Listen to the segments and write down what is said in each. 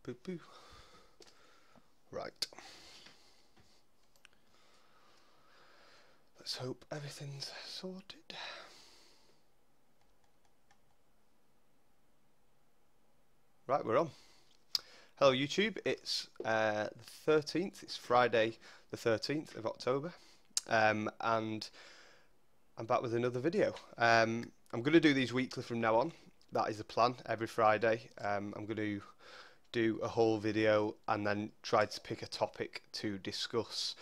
Boo boo. Right. Let's hope everything's sorted. Right, we're on. Hello YouTube, it's the 13th, it's Friday the 13th of October, and I'm back with another video. I'm going to do these weekly from now on. That is the plan, every Friday. I'm going to do a whole video and then try to pick a topic to discuss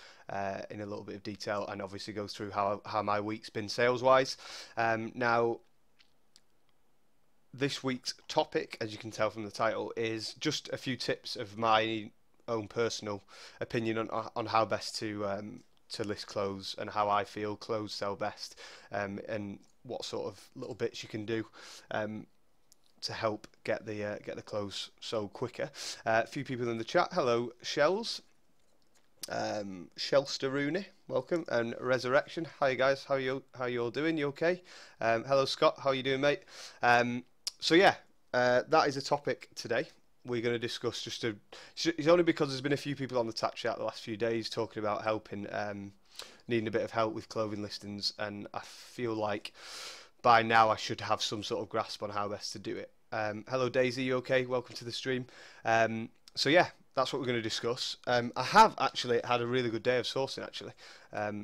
in a little bit of detail, and obviously go through how my week's been sales wise. Now this week's topic, as you can tell from the title, is just a few tips of my own personal opinion on how best to list clothes and how I feel clothes sell best, and what sort of little bits you can do to help get the clothes sold quicker. A few people in the chat. Hello, Shells, Shelster Rooney, welcome, and Resurrection. Hi guys, how you all doing? You okay? Hello Scott, how you doing, mate? So yeah, that is a topic today. We're going to discuss it's only because there's been a few people on the chat the last few days talking about helping, needing a bit of help with clothing listings, and I feel like by now I should have some sort of grasp on how best to do it. Hello Daisy, you okay? Welcome to the stream. So yeah, that's what we're going to discuss. I have actually had a really good day of sourcing actually.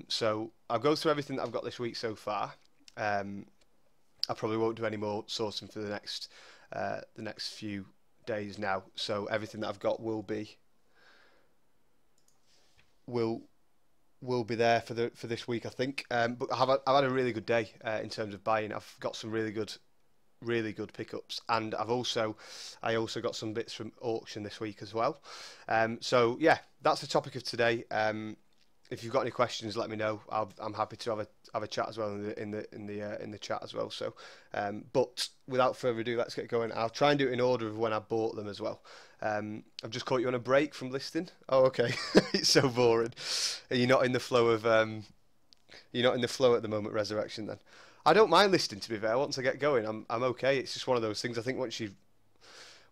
So I'll go through everything that I've got this week so far. I probably won't do any more sourcing for the next few days now. So everything that I've got will be there for this week, I think. But I've had a really good day in terms of buying. I've got some really good pickups, and I also got some bits from auction this week as well. So yeah, that's the topic of today. If you've got any questions, let me know. I'm happy to have a chat as well in the chat as well. So, but without further ado, let's get going. I'll try and do it in order of when I bought them as well. I've just caught you on a break from listing. Oh, okay. It's so boring. Are you not in the flow of you're not in the flow at the moment, Resurrection? Then I don't mind listing, to be fair. Once I get going, I'm okay. It's just one of those things. I think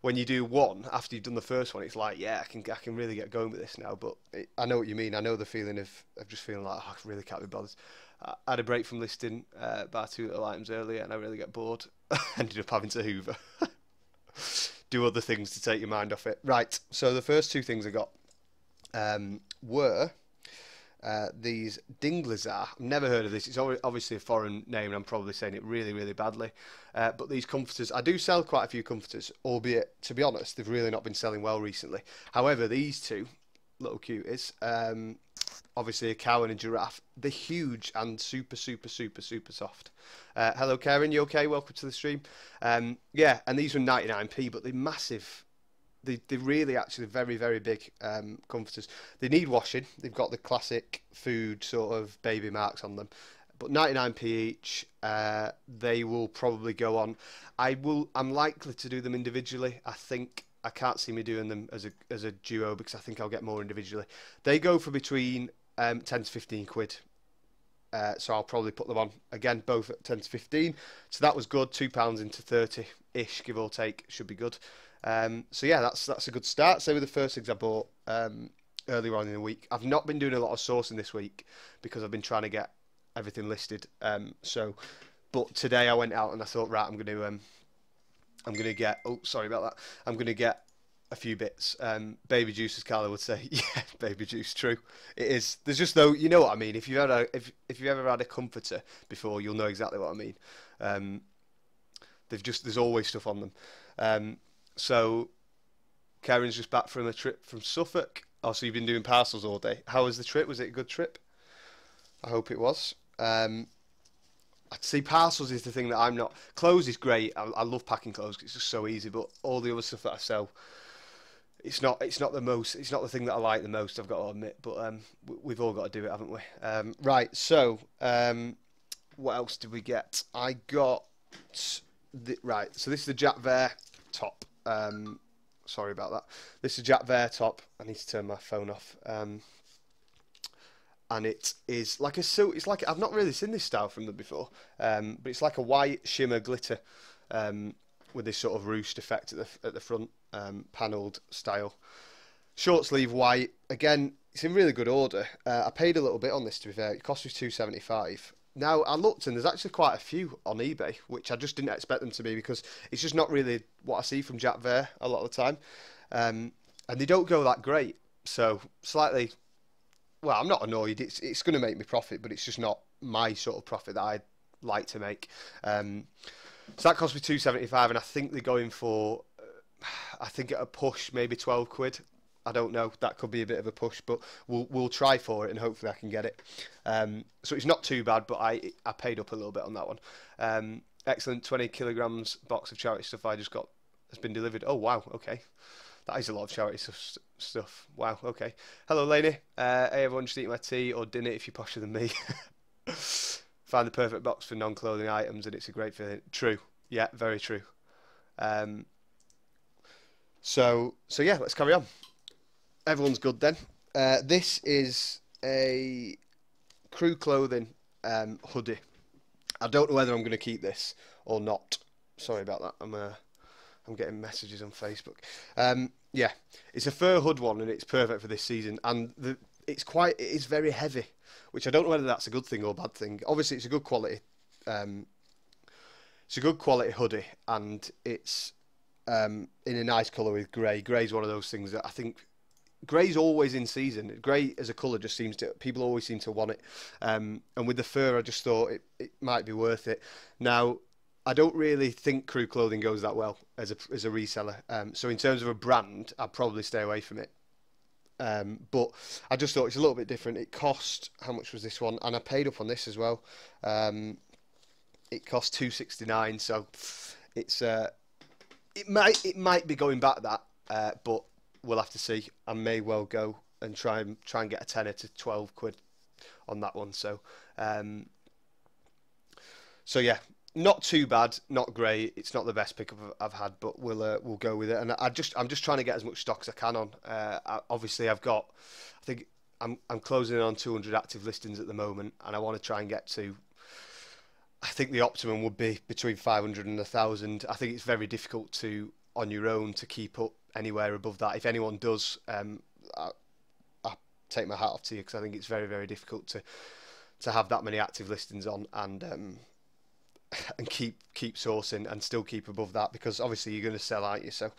when you do one after you've done the first one, it's like, yeah, I can really get going with this now. But I know what you mean. I know the feeling of just feeling like, oh, I really can't be bothered. I had a break from listing about 2 little items earlier, and I really get bored. Ended up having to hoover, do other things to take your mind off it. Right. So the first 2 things I got were these Dinglazar. I've never heard of this. It's obviously a foreign name, and I'm probably saying it really, really badly. But these comforters, I do sell quite a few comforters, albeit, to be honest, they've really not been selling well recently. However, these 2 little cuties, obviously a cow and a giraffe, they're huge and super, super, super, super soft. Hello, Karen, you okay? Welcome to the stream. Yeah, and these were 99p, but they're massive. They're really actually very, very big comforters. They need washing. They've got the classic food sort of baby marks on them. But 99p each. They will probably go on. I'm likely to do them individually. I can't see me doing them as a duo, because I think I'll get more individually. They go for between 10 to 15 quid. So I'll probably put them on again, both at 10 to 15. So that was good. £2 into 30-ish, give or take, should be good. So yeah, that's a good start. So with the first things I bought earlier on in the week, I've not been doing a lot of sourcing this week because I've been trying to get everything listed. But today I went out and I thought, right, I'm gonna get. Oh, sorry about that. I'm gonna get a few bits. Baby juice, as Carla would say. Yeah, baby juice. True, it is. There's just no. You know what I mean. If you've ever had a comforter before, you'll know exactly what I mean. There's always stuff on them. So Karen's just back from a trip from Suffolk. Oh, so you've been doing parcels all day. How was the trip? Was it a good trip? I hope it was. I'd see parcels is the thing that I'm not. Clothes is great. I love packing clothes 'cause it's just so easy. But all the other stuff that I sell, it's not the thing that I like the most, I've got to admit. But we've all got to do it, haven't we? Right. So what else did we get? I got right. So this is the Jack Vere top. Sorry about that. This is Jack Vere top. I need to turn my phone off. And it is like it's like, I've not really seen this style from them before. But it's like a white shimmer glitter with this sort of roost effect at the front. panelled style. Short sleeve white. Again, it's in really good order. I paid a little bit on this, to be fair. It cost me £2.75. Now, I looked and there's actually quite a few on eBay, which I just didn't expect them to be, because it's just not really what I see from Jack Vere a lot of the time. And they don't go that great. So, slightly, well, I'm not annoyed. It's going to make me profit, but it's just not my sort of profit that I'd like to make. So that cost me £2.75, and I think they're going for, I think at a push, maybe 12 quid. I don't know. That could be a bit of a push, but we'll try for it, and hopefully I can get it. So it's not too bad, but I paid up a little bit on that one. Excellent 20 kilograms box of charity stuff I just got has been delivered. Oh wow, okay, that is a lot of charity stuff. Wow, okay. Hello, Lainey. Hey everyone, just eat my tea or dinner if you're posher than me. Find the perfect box for non-clothing items, and it's a great feeling. True. Yeah, very true. So yeah, let's carry on. Everyone's good then. This is a crew clothing hoodie. I don't know whether I'm going to keep this or not. Sorry about that. I'm getting messages on Facebook. Yeah, it's a fur hood one, and it's perfect for this season. And it is very heavy, which I don't know whether that's a good thing or a bad thing. Obviously, it's a good quality. It's a good quality hoodie, and it's in a nice colour with grey. Grey's one of those things that I think. Grey's always in season. Grey as a colour just seems to, people always seem to want it. And with the fur, I just thought it might be worth it. Now, I don't really think crew clothing goes that well as a reseller. So in terms of a brand, I'd probably stay away from it. But I just thought it's a little bit different. It cost, how much was this one? And I paid up on this as well. It cost $2.69. So it's it might be going back that, but we'll have to see. I may well go and try and get a tenner to 12 quid on that one. So yeah, not too bad, not great. It's not the best pickup I've had, but we'll go with it. And I'm just trying to get as much stock as I can on. Obviously, I think I'm closing in on 200 active listings at the moment, and I want to try and get to. I think the optimum would be between 500 and 1,000. I think it's very difficult to on your own to keep up anywhere above that. If anyone does, I take my hat off to you, because I think it's very, very difficult to have that many active listings on and keep sourcing and still keep above that, because obviously you're going to sell, aren't you? So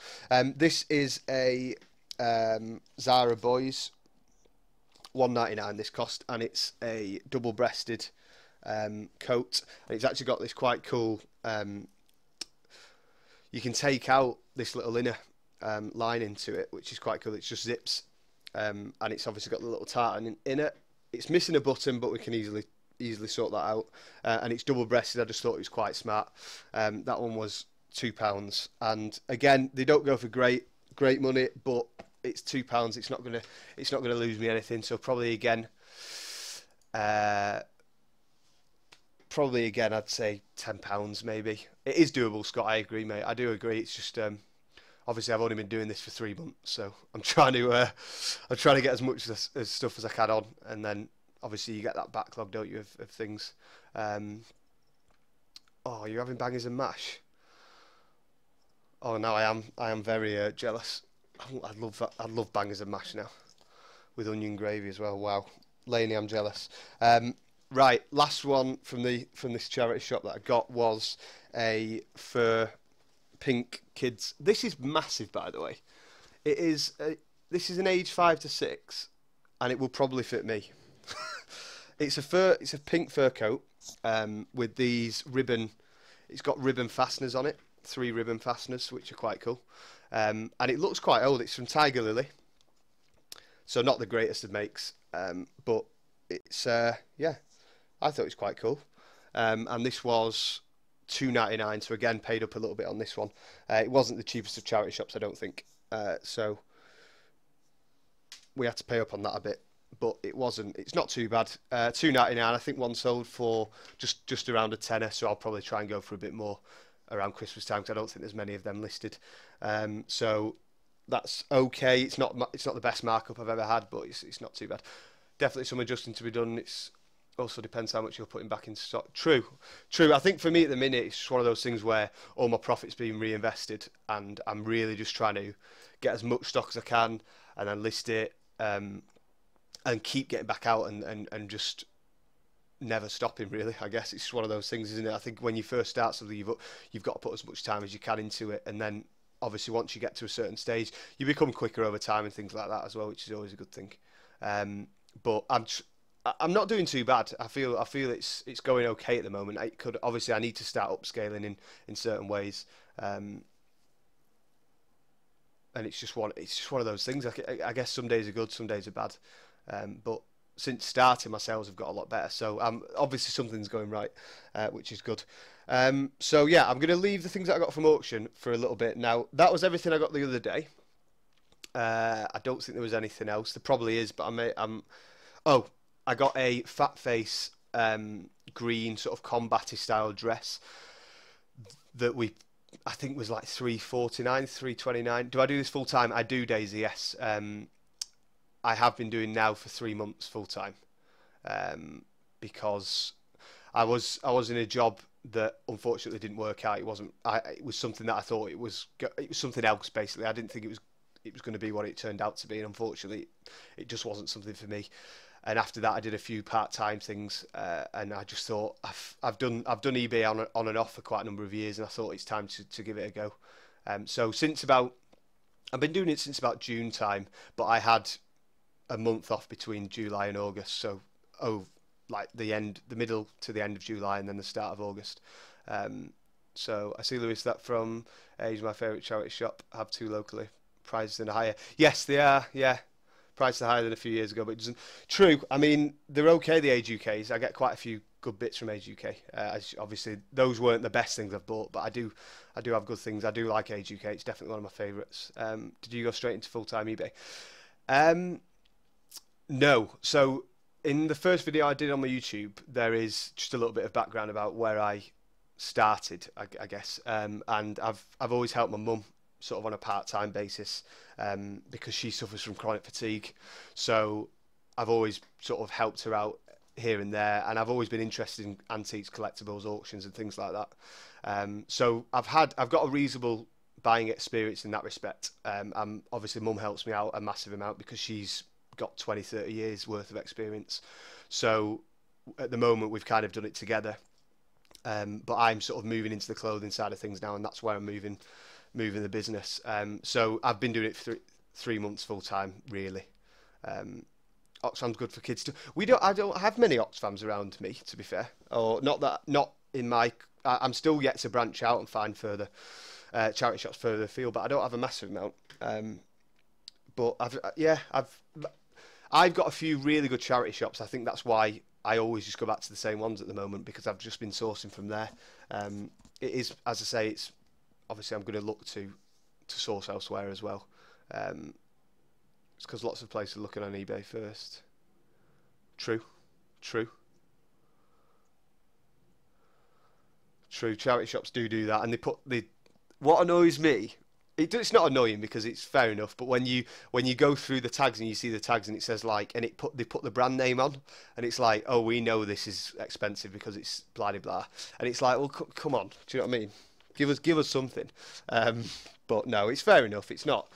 this is a Zara Boys, $1.99 this cost, and it's a double-breasted coat, and it's actually got this quite cool. You can take out this little inner lining to it, which is quite cool. It's just zips, and it's obviously got the little tartan in it. It's missing a button, but we can easily sort that out. And it's double-breasted. I just thought it was quite smart. That one was £2, and again, they don't go for great money, but it's £2. It's not gonna lose me anything. So probably again, I'd say £10 maybe. It is doable, Scott. I agree, mate. I do agree. It's just obviously I've only been doing this for 3 months, so I'm trying to get as much as stuff as I can on, and then obviously you get that backlog, don't you, of things. Oh, you're having bangers and mash. Oh, now I am very jealous. I'd love bangers and mash now, with onion gravy as well. Wow, Laney, I'm jealous. Right, last one from this charity shop that I got was a fur pink kids. This is massive, by the way. This is an age 5 to 6, and it will probably fit me. It's a pink fur coat with these ribbon. It's got ribbon fasteners on it, 3 ribbon fasteners, which are quite cool. And it looks quite old. It's from Tiger Lily, so not the greatest of makes, but it's yeah. I thought it was quite cool, and this was $2.99. So again, paid up a little bit on this one. It wasn't the cheapest of charity shops, I don't think. So we had to pay up on that a bit, but it's not too bad. $2.99. I think one sold for just around a tenner. So I'll probably try and go for a bit more around Christmas time, because I don't think there's many of them listed. So that's okay. It's not the best markup I've ever had, but it's not too bad. Definitely some adjusting to be done. Also depends how much you're putting back in stock. True, true. I think for me at the minute, it's just one of those things where all my profit's being reinvested, and I'm really just trying to get as much stock as I can, and then list it, and keep getting back out, and just never stopping. Really, I guess it's just one of those things, isn't it? I think when you first start something, you've got to put as much time as you can into it, and then obviously once you get to a certain stage, you become quicker over time and things like that as well, which is always a good thing. But I'm not doing too bad. I feel it's going okay at the moment. I need to start upscaling in certain ways, and it's just one of those things. I guess some days are good, some days are bad, but since starting, my sales have got a lot better. So obviously something's going right, which is good. So yeah, I'm going to leave the things that I got from auction for a little bit. Now that was everything I got the other day. I don't think there was anything else. There probably is, but oh, I got a fat face green sort of combat-y style dress that I think was like 349, 329. Do I do this full time? I do, Daisy. Yes. I have been doing now for 3 months full time, because I was in a job that unfortunately didn't work out. It wasn't. It was something that I thought it was. It was something else basically. I didn't think it was going to be what it turned out to be, and unfortunately, it just wasn't something for me. And after that, I did a few part-time things, and I just thought I've done eBay on and off for quite a number of years, and I thought it's time to give it a go. So I've been doing it since about June time, but I had a month off between July and August, so like the middle to the end of July, and then the start of August. So I see, Lewis, that from Age, my favourite charity shop, have two locally. Prices are higher. Yes, they are. Yeah, prices are higher than a few years ago, but it doesn't. True. I mean, they're okay. The Age UKs. I get quite a few good bits from Age UK. Obviously, those weren't the best things I've bought, but I do have good things. I do like Age UK. It's definitely one of my favourites. Did you go straight into full-time eBay? No. So in the first video I did on my YouTube, there is just a little bit of background about where I started, I guess. And I've always helped my mum sort of on a part-time basis, because she suffers from chronic fatigue. So I've always sort of helped her out here and there, and I've always been interested in antiques, collectibles, auctions, and things like that. So I've got a reasonable buying experience in that respect. Obviously, mum helps me out a massive amount because she's got 20-30 years worth of experience. So at the moment, we've kind of done it together. But I'm sort of moving into the clothing side of things now, and that's where I'm moving the business. So I've been doing it for 3 months full time, really. Oxfam's good for kids too. I don't have many Oxfams around me, to be fair, or not in my. I'm still yet to branch out and find further charity shops further afield, but I don't have a massive amount. But I've got a few really good charity shops. I think that's why I always just go back to the same ones at the moment, because I've just been sourcing from there. It is, as I say, it's obviously I'm going to look to source elsewhere as well. It's because lots of places are looking on eBay first. True. Charity shops do that, and what annoys me. It's not annoying because it's fair enough, but when you go through the tags and you see the tags and it says like, and they put the brand name on, and it's like, oh, we know this is expensive because it's blah blah blah, and it's like, well, come on, do you know what I mean? Give us something. But no, it's fair enough. It's not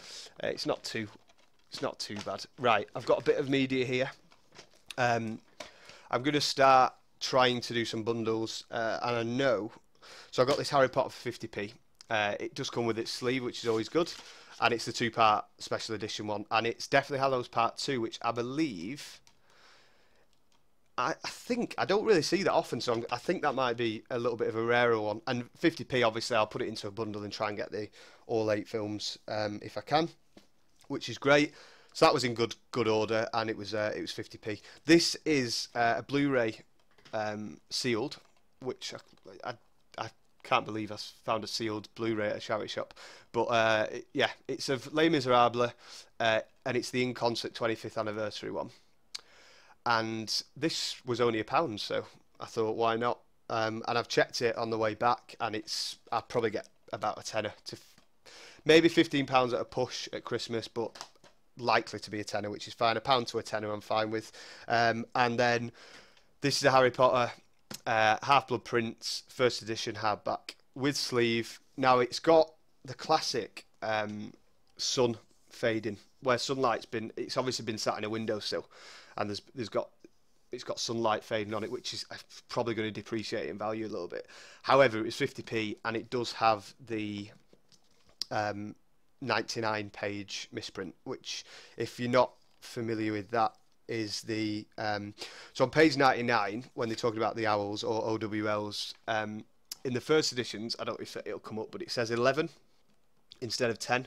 too bad. Right, I've got a bit of media here. I'm going to start trying to do some bundles, and I know. So I got this Harry Potter for 50p. It does come with its sleeve, which is always good, and it's the 2-part special edition one, and it's Deathly Hallows Part 2, which I believe, I think, I don't really see that often, so I think that might be a little bit of a rarer one. And 50p, obviously, I'll put it into a bundle and try and get the all 8 films if I can, which is great. So that was in good order, and it was 50p. This is a Blu-ray sealed, which I can't believe I found a sealed Blu-ray at a charity shop. But yeah, it's of Les Miserables, and it's the In Concert 25th anniversary one. And this was only £1, so I thought, why not? And I've checked it on the way back, and I'll probably get about a tenner to maybe £15 at a push at Christmas, but likely to be a tenner, which is fine. £1 to a tenner I'm fine with. And then This is a Harry Potter Half-Blood Prince first edition hardback with sleeve. Now it's got the classic sun fading, where it's obviously been sat in a windowsill, and it's got sunlight fading on it, which is probably going to depreciate in value a little bit. However, it was 50p, and it does have the 99 page misprint, which, if you're not familiar with that, is the so on page 99, when they're talking about the owls or OWLs, in the first editions, I don't know if it'll come up, but it says 11 instead of 10.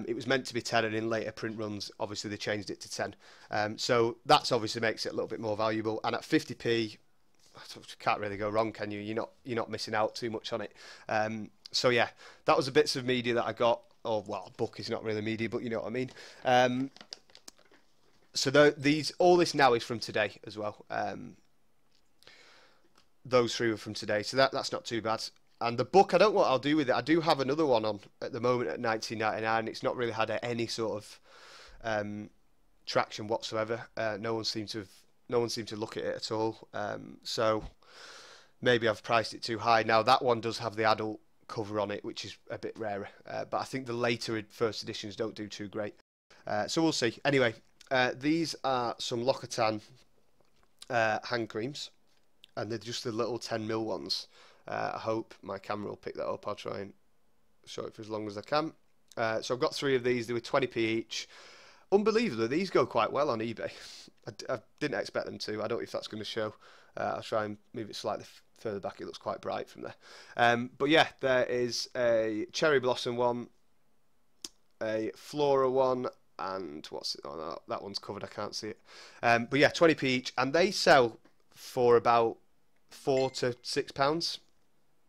It was meant to be 10, and in later print runs, obviously they changed it to 10. So that's obviously makes it a little bit more valuable. And at 50p, can't really go wrong, can you? You're not missing out too much on it. So yeah, that was the bits of media that I got. Or well, book is not really media, but you know what I mean. So all this now is from today as well. Those three were from today, so that's not too bad. And the book, I don't know what I'll do with it. I do have another one on at the moment at 19.99. It's not really had any sort of traction whatsoever. No one seemed to look at it at all. So maybe I've priced it too high. Now that one does have the adult cover on it, which is a bit rarer. But I think the later first editions don't do too great. So we'll see. Anyway, these are some L'Occitane hand creams, and they're just the little 10mm ones. I hope my camera will pick that up. I'll try and show it for as long as I can. So I've got 3 of these. They were 20p each. Unbelievably, these go quite well on eBay. I didn't expect them to. I don't know if that's going to show. I'll try and move it slightly further back. It looks quite bright from there. But yeah, there is a cherry blossom one, a flora one, and what's it? Oh, no, that one's covered. I can't see it. But yeah, 20p each, and they sell for about £4 to £6.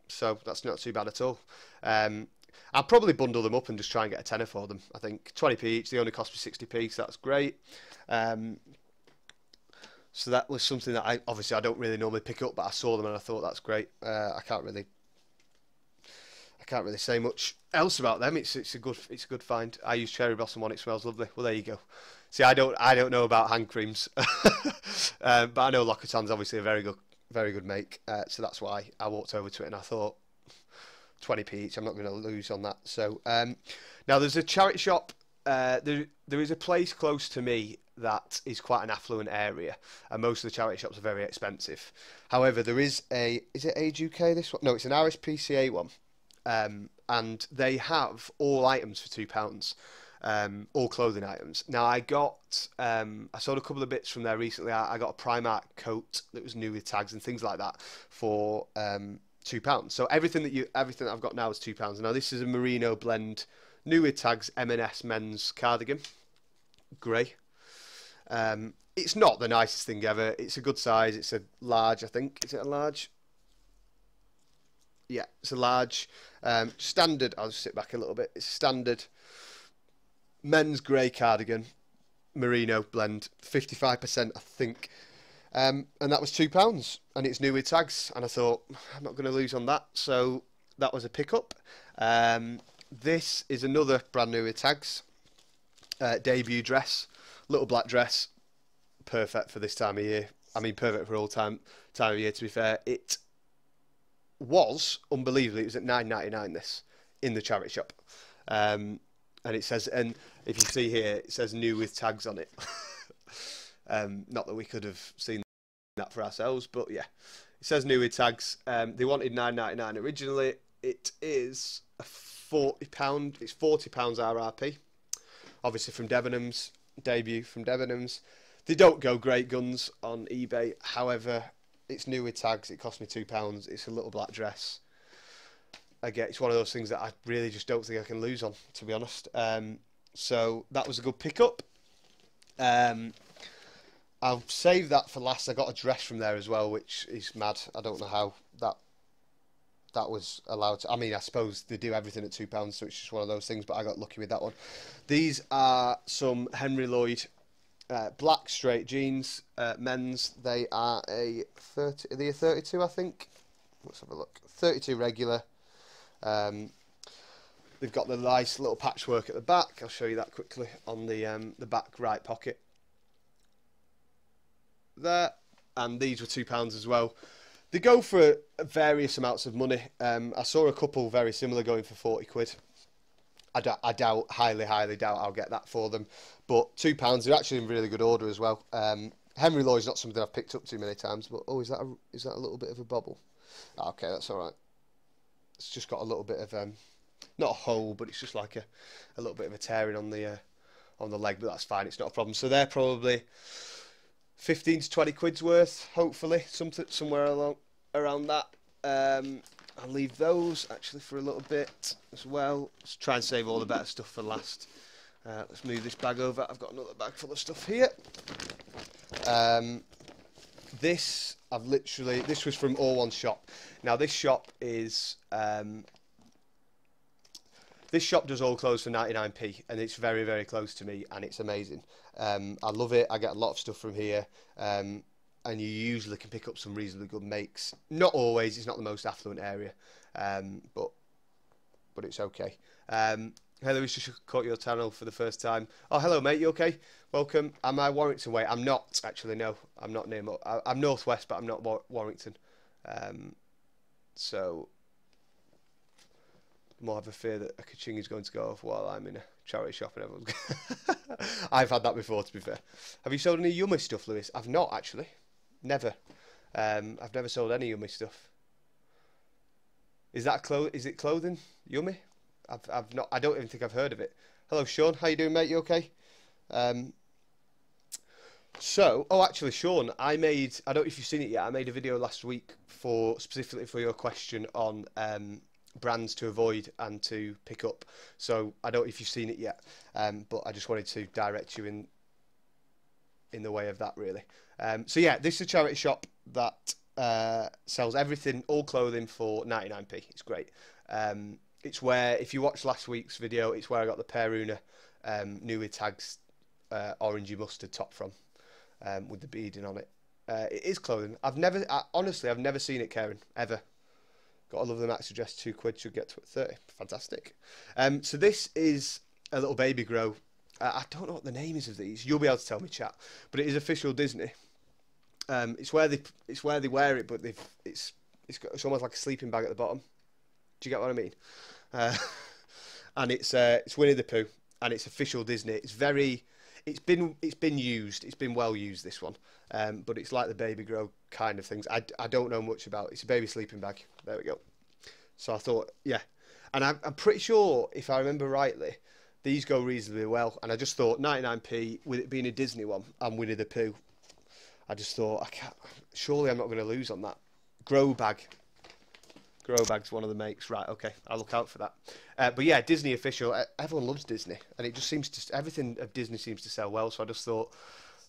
So that's not too bad at all. I'll probably bundle them up and just try and get a tenner for them. I think 20p each. They only cost me 60p, so that's great. So that was something that I don't really normally pick up, but I saw them and I thought that's great. I can't really say much else about them. It's a good find. I use cherry blossom one. It smells lovely. Well, there you go. See, I don't know about hand creams, but I know L'Occitane's obviously a very good make. So that's why I walked over to it and I thought 20p each. I'm not going to lose on that. So now there's a charity shop. There is a place close to me that is quite an affluent area, and most of the charity shops are very expensive. However, there is is it Age UK, this one? No, it's an RSPCA one, and they have all items for £2, all clothing items. Now I sold a couple of bits from there recently. I got a Primark coat that was new with tags and things like that for £2. So everything that I've got now is £2. Now this is a merino blend, new with tags, M&S men's cardigan, grey. It's not the nicest thing ever. It's a good size. It's a large, I think. Is it a large? Yeah, it's a large. Standard. I'll just sit back a little bit. It's standard men's grey cardigan, merino blend, 55%, I think. And that was £2, and it's new with tags. And I thought, I'm not going to lose on that. So that was a pickup. This is another brand new with tags. Debut dress, little black dress, perfect for this time of year. I mean, perfect for all time of year. To be fair, it was unbelievably. It was at £9.99 this in the charity shop, and it says, and if you see here, it says new with tags on it. Not that we could have seen that for ourselves, but yeah, it says new with tags. They wanted £9.99 originally. It is a £40. It's £40 RRP. Obviously from Debenhams, debut from Debenhams. They don't go great guns on eBay. However, it's new with tags. It cost me £2. It's a little black dress. Again, it's one of those things that I really just don't think I can lose on, to be honest. So that was a good pickup. I'll save that for last. I got a dress from there as well, which is mad. I don't know how that was allowed to. I mean, I suppose they do everything at £2, so it's just one of those things, but I got lucky with that one. These are some Henry Lloyd black straight jeans, men's. They are a 30, are they a 32, I think? Let's have a look. 32 regular. They've got the nice little patchwork at the back. I'll show you that quickly on the back right pocket. There. and these were £2 as well. They go for various amounts of money. I saw a couple very similar going for 40 quid. I doubt, highly doubt I'll get that for them. But £2, they're actually in really good order as well. Henry Lloyd's not something I've picked up too many times, but oh, is that a little bit of a bobble? Oh, okay, that's all right. It's just got a little bit of not a hole, but it's just like a little bit of a tearing on the leg, but that's fine. It's not a problem. So they're probably 15 to 20 quid's worth, hopefully, somewhere around that. I'll leave those actually for a little bit as well. Let's try and save all the better stuff for last. Let's move this bag over. I've got another bag full of stuff here. This was from All One Shop. Now this shop is this shop does all clothes for 99p, and it's very, very close to me, and it's amazing. I love it. I get a lot of stuff from here, and you usually can pick up some reasonably good makes. Not always. It's not the most affluent area, but it's okay. Hello, it's just caught your channel for the first time. Oh, hello, mate. You okay? Welcome. Am I Warrington way? I'm not, actually, no. I'm not near... I'm northwest, but I'm not Warrington. So... more have a fear that a ka-ching is going to go off while I'm in a charity shop and everyone's... I've had that before, to be fair. Have you sold any yummy stuff, Lewis? I've not, actually. Never. I've never sold any yummy stuff. Is it clothing? Yummy? I've not... I don't even think I've heard of it. Hello, Sean. How you doing, mate? You okay? Oh, actually, Sean, I don't know if you've seen it yet. I made a video last week specifically for your question on brands to avoid and to pick up. So I don't know if you've seen it yet, but I just wanted to direct you in the way of that, really. So yeah, this is a charity shop that sells everything, all clothing for 99p. It's great. It's where, if you watched last week's video, it's where I got the Peruna Newly Tags orangey mustard top from, with the beading on it. It is clothing. Honestly, I've never seen it, Karen, ever. Got to love the max address, 2 quid, should get to 30. Fantastic. So this is a little baby grow. I don't know what the name is of these. You'll be able to tell me, chat. But it is official Disney. It's where they wear it, but it's almost like a sleeping bag at the bottom. Do you get what I mean? And it's Winnie the Pooh, and it's official Disney. It's been used. It's been well used, this one. But it's like the baby grow kind of things. I don't know much about it. It's a baby sleeping bag. There we go. So I thought, yeah. And I'm pretty sure, if I remember rightly, these go reasonably well. And I just thought 99p, with it being a Disney one and Winnie the Pooh, I just thought, surely I'm not going to lose on that. Grow bag. Grow bag's one of the makes. Right, okay. I'll look out for that. But yeah, Disney official. Everyone loves Disney. And it just seems to... Everything of Disney seems to sell well. So I just thought,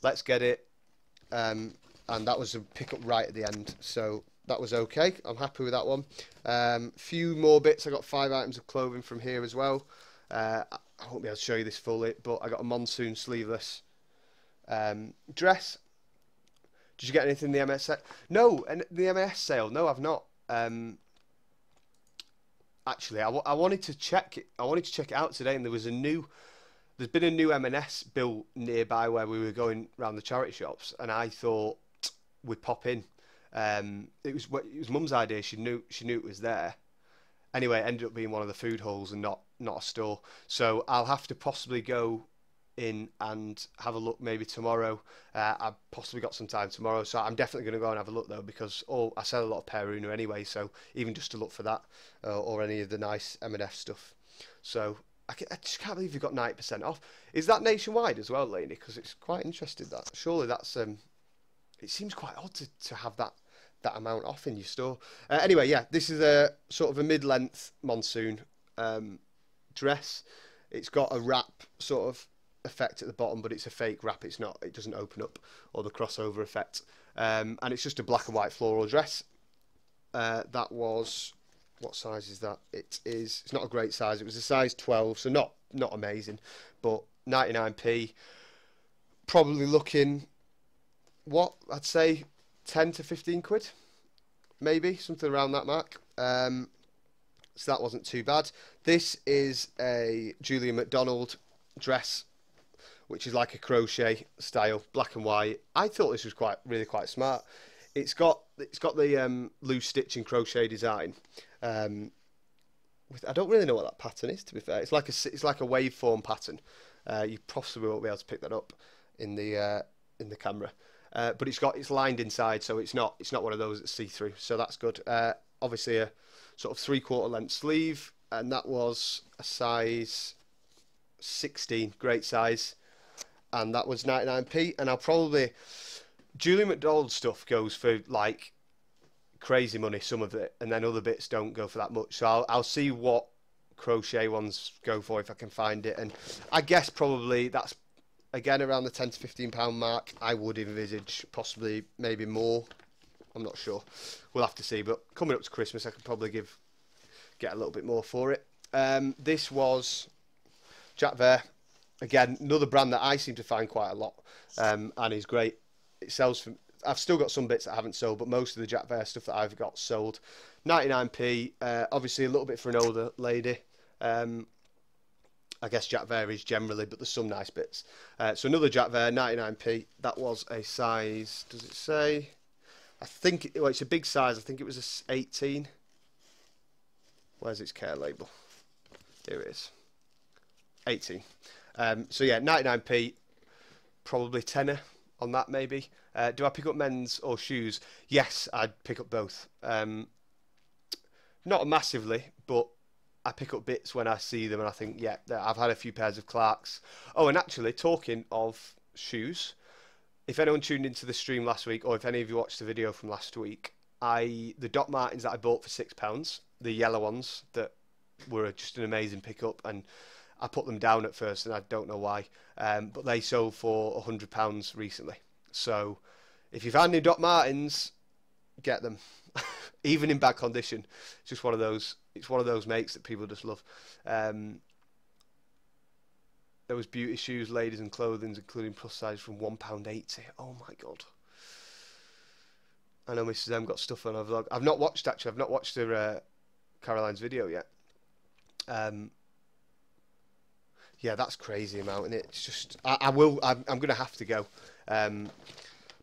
let's get it. And that was a pick up right at the end. So that was okay. I'm happy with that one. Few more bits. I got 5 items of clothing from here as well. I won't be able to show you this fully, but I got a monsoon sleeveless dress. Did you get anything in the MS sale? No, the MS sale. No, I've not. Actually, I wanted to check it. I wanted to check it out today, and there's been a new M&S built nearby where we were going around the charity shops, and I thought we'd pop in. It was Mum's idea. She knew it was there. Anyway, it ended up being one of the food halls and not a store. So I'll have to possibly go in and have a look maybe tomorrow. I've possibly got some time tomorrow, so I'm definitely going to go and have a look though, because I sell a lot of Peruna anyway, so even just to look for that or any of the nice M&F stuff. So I just can't believe you've got 90% off. Is that nationwide as well, Lainey? Because it's quite interesting that. Surely that's it seems quite odd to have that amount off in your store. Anyway, yeah, this is a sort of a mid-length monsoon dress. It's got a wrap sort of effect at the bottom, but it's a fake wrap. It doesn't open up, or the crossover effect. And it's just a black and white floral dress. That was, what size is that? It's not a great size. It was a size 12, so not amazing, but 99p. Probably looking, what I'd say 10 to 15 quid, maybe something around that mark. So that wasn't too bad. This is a Julia McDonald dress which is like a crochet style, black and white. I thought this was really quite smart. It's got the loose stitch and crochet design. I don't really know what that pattern is, to be fair. It's like a waveform pattern. You possibly won't be able to pick that up in the camera, but it's lined inside, so it's not one of those that's see-through. So that's good. Obviously a sort of 3/4 length sleeve, and that was a size 16, great size, and that was 99p. And I'll probably Julie McDonald stuff goes for like crazy money, some of it, and then other bits don't go for that much. So I'll see what crochet ones go for if I can find it, and I guess probably that's again around the £10 to £15 mark. I would envisage possibly maybe more. I'm not sure. We'll have to see. But coming up to Christmas, I could probably get a little bit more for it. This was Jack Vere. Again, another brand that I seem to find quite a lot, and is great. It sells for. I've still got some bits that I haven't sold, but most of the Jack Vere stuff that I've got sold. 99p. Obviously, a little bit for an older lady. I guess Jack Vere is generally, but there's some nice bits. So another Jack Vere, 99p. That was a size. Does it say? I think well, it's a big size. I think it was a 18. Where's its care label? Here it is. 18. So yeah, 99p. Probably tenner on that, maybe. Do I pick up men's or shoes? Yes, I'd pick up both. Not massively, but I pick up bits when I see them, and I think, yeah, I've had a few pairs of Clarks. Oh, and actually, talking of shoes, if anyone tuned into the stream last week, or if any of you watched the video from last week, the Doc Martens that I bought for £6, the yellow ones that were just an amazing pickup, and I put them down at first, and I don't know why, but they sold for £100 recently. So if you find new Doc Martens, get them, even in bad condition. It's just one of those. It's one of those makes that people just love. There was beauty shoes, ladies, and clothing, including plus size, from £1.80. Oh my god! I know Mrs M got stuff on her vlog. I've not watched her Caroline's video yet. Yeah, that's crazy amount, isn't it? It's just I'm gonna have to go.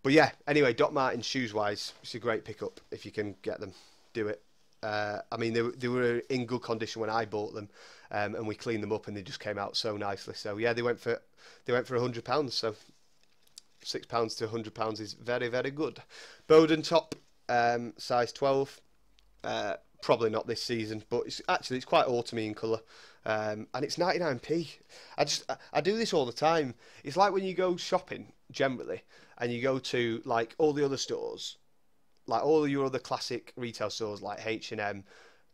But yeah, anyway, Doc Martens shoes wise, it's a great pickup if you can get them. Do it. I mean, they were in good condition when I bought them, and we cleaned them up, and they just came out so nicely. So yeah, they went for £100. So £6 to £100 is very, very good. Bowden top, size 12. Probably not this season, but it's quite autumny in colour, and it's 99p. I do this all the time. It's like when you go shopping generally, and you go to like all the other stores, like all your other classic retail stores like H&M,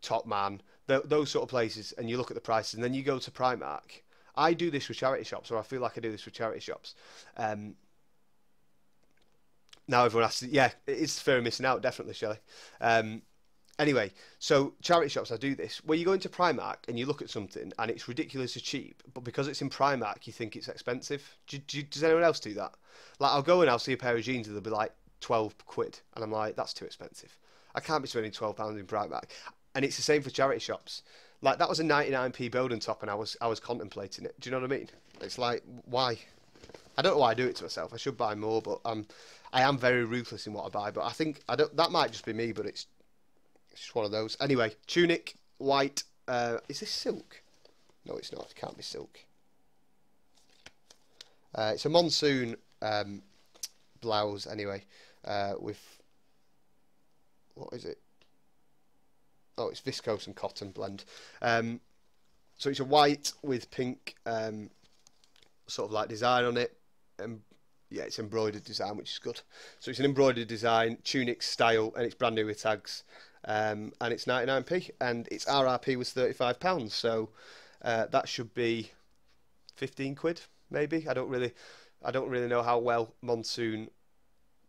Top Man, those sort of places, and you look at the prices, and then you go to Primark. I do this with charity shops, or I feel like I do this with charity shops. Now everyone asks, yeah, it's fear of missing out, definitely, Shelley. Anyway, so charity shops, I do this, where you go into Primark and you look at something and it's ridiculously cheap, but because it's in Primark, you think it's expensive. Does anyone else do that? Like, I'll go and I'll see a pair of jeans and they'll be like 12 quid, and I'm like, that's too expensive. I can't be spending £12 in Primark. And it's the same for charity shops. Like, that was a 99p building top, and I was contemplating it. Do you know what I mean? It's like, why? I don't know why I do it to myself. I should buy more, but I am very ruthless in what I buy. But I think that might just be me, but it's just one of those. Anyway, tunic, white. Is this silk? No, it's not. It can't be silk. It's a monsoon blouse, anyway, with... What is it? Oh, it's viscose and cotton blend. So it's a white with pink sort of like design on it. Yeah, it's embroidered design, which is good. So it's an embroidered design, tunic style, and it's brand new with tags. And it's 99p, and its RRP was £35. So that should be 15 quid, maybe. I don't really know how well monsoon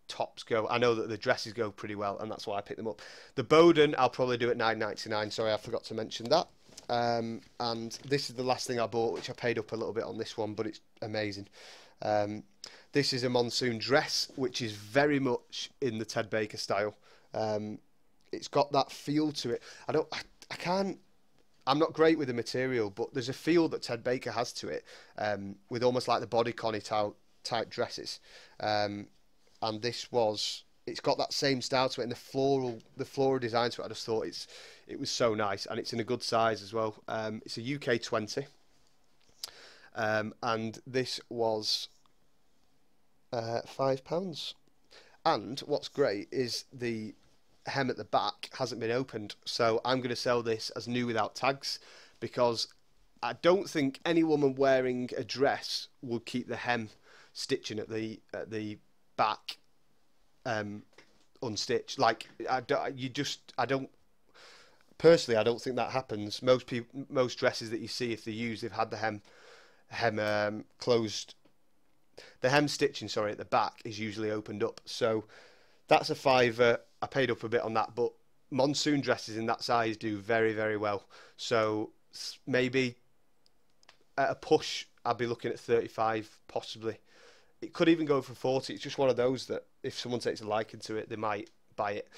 tops go. I know that the dresses go pretty well, and that's why I picked them up. The Bowden I'll probably do at £9.99. Sorry, I forgot to mention that. And this is the last thing I bought, which I paid up a little bit on this one, but it's amazing. This is a monsoon dress, which is very much in the Ted Baker style. It's got that feel to it. I'm not great with the material, but there's a feel that Ted Baker has to it, with almost like the bodycon type dresses. And this was, it's got that same style to it, and the floral design to it. I just thought it was so nice, and it's in a good size as well. It's a UK 20, and this was £5. And what's great is the hem at the back hasn't been opened, so I'm going to sell this as new without tags, because I don't think any woman wearing a dress would keep the hem stitching at the back unstitched. Like, I don't personally, I don't think that happens. Most dresses that you see, if they're used, they've had the hem closed. The hem stitching, sorry, at the back is usually opened up. So that's a £5. I paid up a bit on that, but monsoon dresses in that size do very, very well. So maybe at a push, I'd be looking at 35, possibly. It could even go for 40. It's just one of those that if someone takes a liking to it, they might buy it.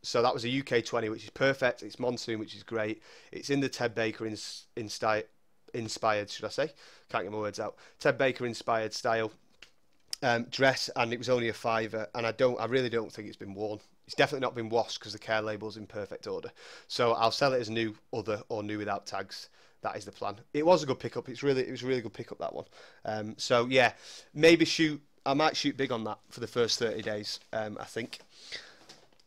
So that was a UK 20, which is perfect. It's monsoon, which is great. It's in the Ted Baker inspired, should I say? Can't get my words out. Ted Baker inspired style dress, and it was only a £5, and I really don't think it's been worn. It's definitely not been washed because the care label's in perfect order. So I'll sell it as new other or new without tags. That is the plan. It was a good pickup. It was a really good pickup, that one. So yeah, I might shoot big on that for the first 30 days. I think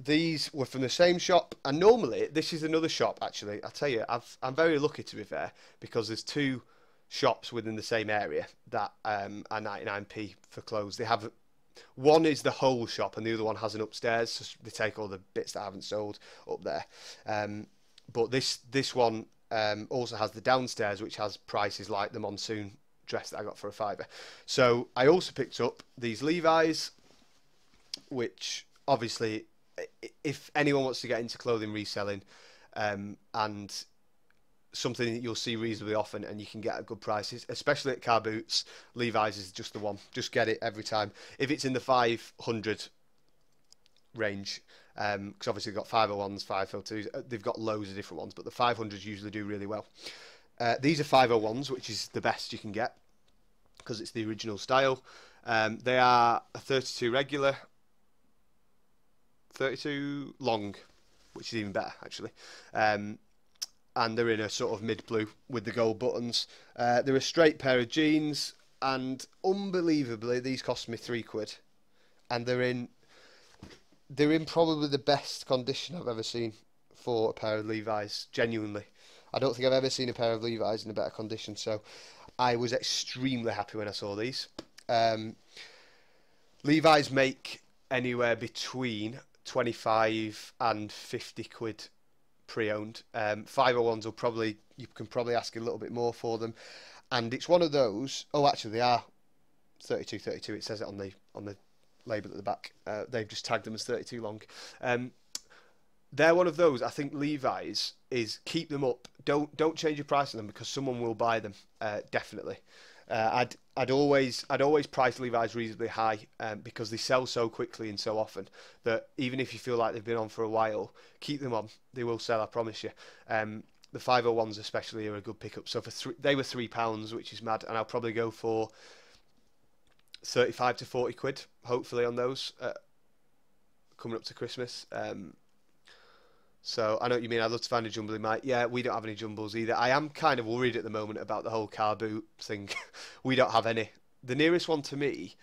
these were from the same shop, and normally this is another shop. Actually, I tell you, I'm very lucky, to be fair, because there's two shops within the same area that are 99p for clothes. They have, one is the whole shop, and the other one has an upstairs, so they take all the bits that I haven't sold up there. But this one also has the downstairs, which has prices like the monsoon dress that I got for a £5. So I also picked up these Levi's, which obviously, if anyone wants to get into clothing reselling, and something that you'll see reasonably often and you can get at good prices, especially at car boots, Levi's is just the one. Just get it every time. If it's in the 500 range, because obviously they've got 501s, 502s, they've got loads of different ones, but the 500s usually do really well. These are 501s, which is the best you can get because it's the original style. They are a 32 regular, 32 long, which is even better actually. And they're in a sort of mid blue with the gold buttons. They're a straight pair of jeans, and unbelievably these cost me £3, and they're in probably the best condition I've ever seen for a pair of Levi's. Genuinely, I don't think I've ever seen a pair of Levi's in a better condition, so I was extremely happy when I saw these. Levi's make anywhere between 25 and £50 pre-owned. 501s you can probably ask a little bit more for them, and it's one of those. Oh, actually, they are 32. It says it on the label at the back. They've just tagged them as 32 long. They're one of those. I think Levi's is keep them up. Don't change your price on them because someone will buy them. Definitely. I'd always price Levi's reasonably high, because they sell so quickly and so often that even if you feel like they've been on for a while, keep them on. They will sell, I promise you. The 501s especially are a good pickup. So they were £3, which is mad, and I'll probably go for 35 to 40 quid, hopefully, on those coming up to Christmas. So I know what you mean. I'd love to find a jumble in my... Yeah, we don't have any jumbles either. I am kind of worried at the moment about the whole car boot thing. We don't have any. The nearest one to me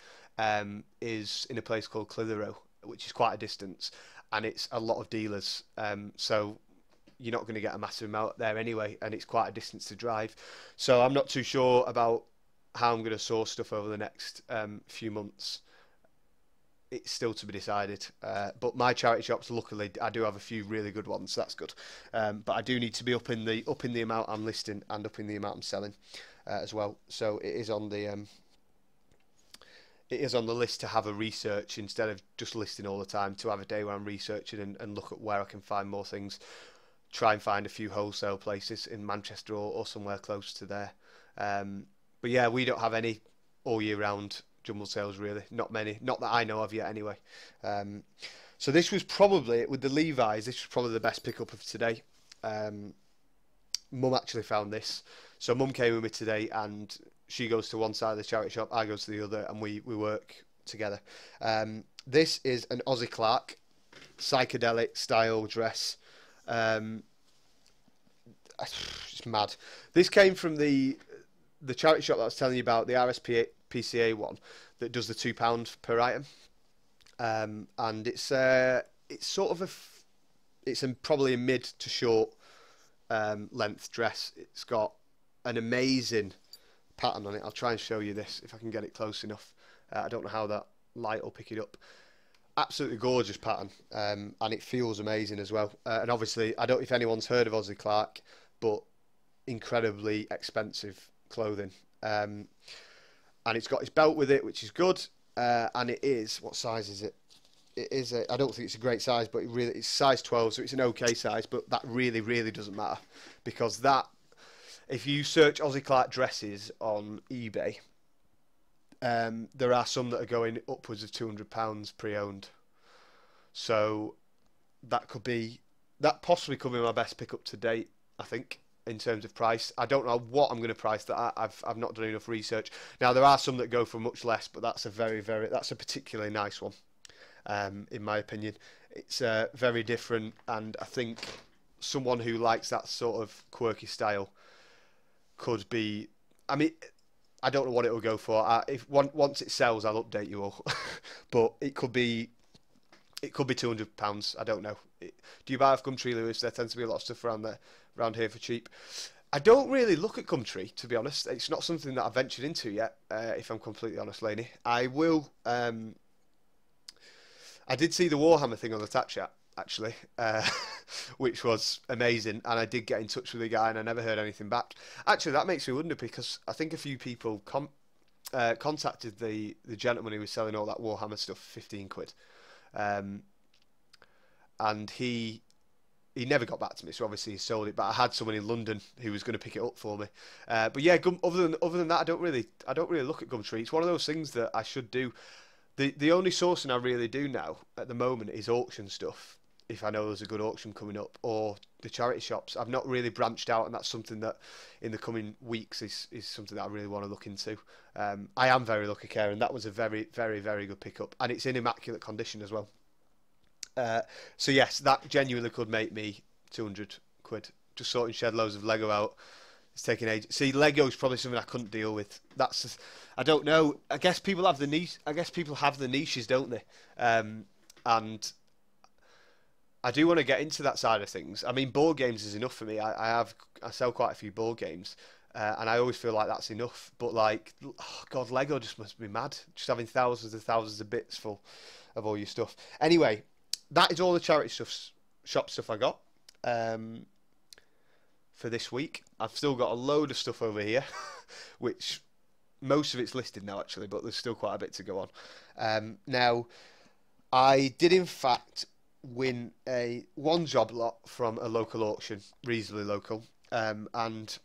is in a place called Clitheroe, which is quite a distance, and it's a lot of dealers. So you're not going to get a massive amount there anyway, and it's quite a distance to drive. So I'm not too sure about how I'm going to source stuff over the next few months. It's still to be decided, but my charity shops, luckily, I do have a few really good ones, so that's good. But I do need to be up in the amount I'm listing and up in the amount I'm selling as well. So it is on the list to have a research instead of just listing all the time. To have a day where I'm researching and look at where I can find more things. Try and find a few wholesale places in Manchester or somewhere close to there. But yeah, we don't have any all year round jumble sales, really. Not many, not that I know of yet anyway. So this was probably, with the Levi's, this was probably the best pickup of today. Mum actually found this. So Mum came with me today, and she goes to one side of the charity shop, I go to the other, and we work together. This is an Aussie Clark psychedelic style dress. It's mad. This came from the charity shop that I was telling you about, the RSPCA one that does the £2 per item. And it's sort of it's probably a mid to short length dress. It's got an amazing pattern on it. I'll try and show you this if I can get it close enough. I don't know how that light will pick it up. Absolutely gorgeous pattern, and it feels amazing as well. And obviously, I don't know if anyone's heard of Aussie Clark, but incredibly expensive clothing. And it's got its belt with it, which is good. And it is, what size is it? It is I don't think it's a great size, but it's size 12, so it's an okay size. But that really, really doesn't matter, because if you search Aussie Clark dresses on eBay, there are some that are going upwards of £200 pre-owned. So that possibly could be my best pickup to date, I think, in terms of price. I don't know what I'm going to price that at. I've not done enough research. Now there are some that go for much less, but that's a particularly nice one, in my opinion. It's very different, and I think someone who likes that sort of quirky style could be. I mean, I don't know what it will go for. Once it sells, I'll update you all. But it could be £200. I don't know. Do you buy off Gumtree, Lewis? There tends to be a lot of stuff around here for cheap. I don't really look at Gumtree, to be honest. It's not something that I've ventured into yet. If I'm completely honest, Laney, I will. I did see the Warhammer thing on the Tap Chat, actually, which was amazing, and I did get in touch with the guy, and I never heard anything back. Actually, that makes me wonder, because I think a few people contacted the gentleman who was selling all that Warhammer stuff for 15 quid, and he never got back to me, so obviously he sold it. But I had someone in London who was going to pick it up for me. But yeah, other than that, I don't really look at Gumtree. It's one of those things that I should do. The only sourcing I really do now at the moment is auction stuff, if I know there's a good auction coming up, or the charity shops. I've not really branched out, and that's something that in the coming weeks is something that I really want to look into. I am very lucky, Karen. That was a very, very, very good pickup, and it's in immaculate condition as well. So yes, that genuinely could make me 200 quid. Just sorting shed loads of Lego out. It's taking ages. See, Lego is probably something I couldn't deal with. I don't know. I guess people have the niche. I guess people have the niches, don't they? And I do want to get into that side of things. I mean, board games is enough for me. I sell quite a few board games, and I always feel like that's enough. But like, oh God, Lego just must be mad. Just having thousands and thousands of bits full of all your stuff. Anyway, that is all the charity shop stuff I got for this week. I've still got a load of stuff over here, which most of it's listed now actually, but there's still quite a bit to go on. Now, I did in fact win one job lot from a local auction, reasonably local, and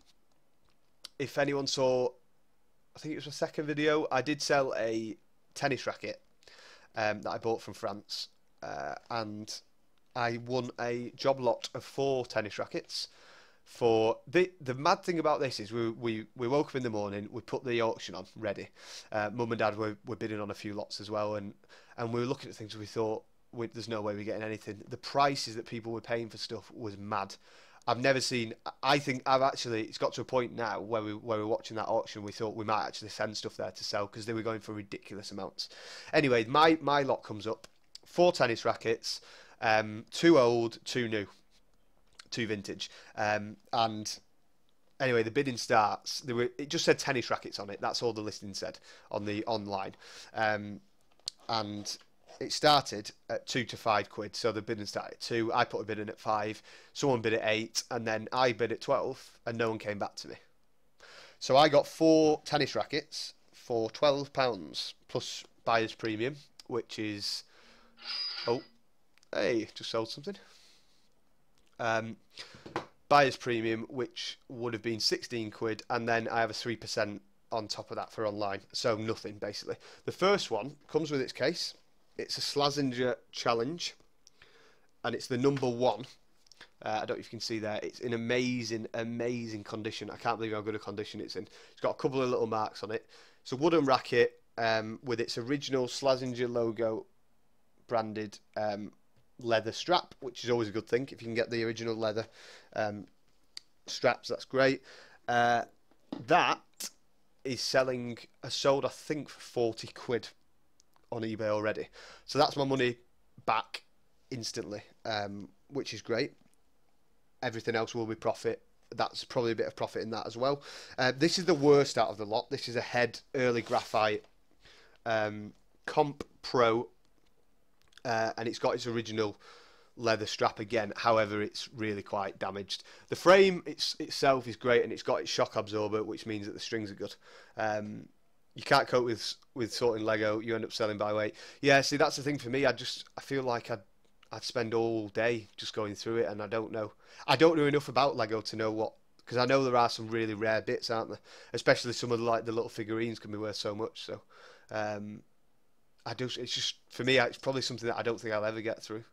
if anyone saw, I think it was my second video, I did sell a tennis racket that I bought from France, and I won a job lot of 4 tennis rackets. For the mad thing about this is we woke up in the morning, we put the auction on ready. Mum and Dad were bidding on a few lots as well, and we were looking at things and we thought, there's no way we're getting anything. The prices that people were paying for stuff was mad. I've never seen. I think it's got to a point now where we were watching that auction, we thought we might actually send stuff there to sell, because they were going for ridiculous amounts. Anyway, my lot comes up: 4 tennis rackets, 2 old, 2 new, 2 vintage, and anyway, the bidding starts. It just said tennis rackets on it. That's all the listing said on the online, and it started at 2 to 5 quid. So the bidding started at 2. I put a bid in at 5. Someone bid at 8, and then I bid at 12, and no one came back to me. So I got 4 tennis rackets for £12 plus buyer's premium, which is, oh, hey, just sold something. Buyer's premium, which would have been 16 quid, and then I have a 3% on top of that for online, so nothing basically. The first one comes with its case. It's a Slazenger Challenge, and it's the number 1. I don't know if you can see there. It's in amazing, amazing condition. I can't believe how good a condition it's in. It's got a couple of little marks on it. It's a wooden racket with its original Slazenger logo branded leather strap, which is always a good thing. If you can get the original leather straps, that's great. That is selling, sold I think for 40 quid on eBay already. So that's my money back instantly, which is great. Everything else will be profit. That's probably a bit of profit in that as well. This is the worst out of the lot. This is a Head Early Graphite Comp Pro, and it's got its original leather strap again. However, it's really quite damaged. The frame itself is great, and it's got its shock absorber, which means that the strings are good. You can't cope with sorting Lego. You end up selling by weight. Yeah, see, that's the thing for me. I feel like I'd spend all day just going through it, and I don't know enough about Lego to know what, because I know there are some really rare bits, aren't there? Especially some of the little figurines can be worth so much. So, it's just for me, it's probably something that I don't think I'll ever get through.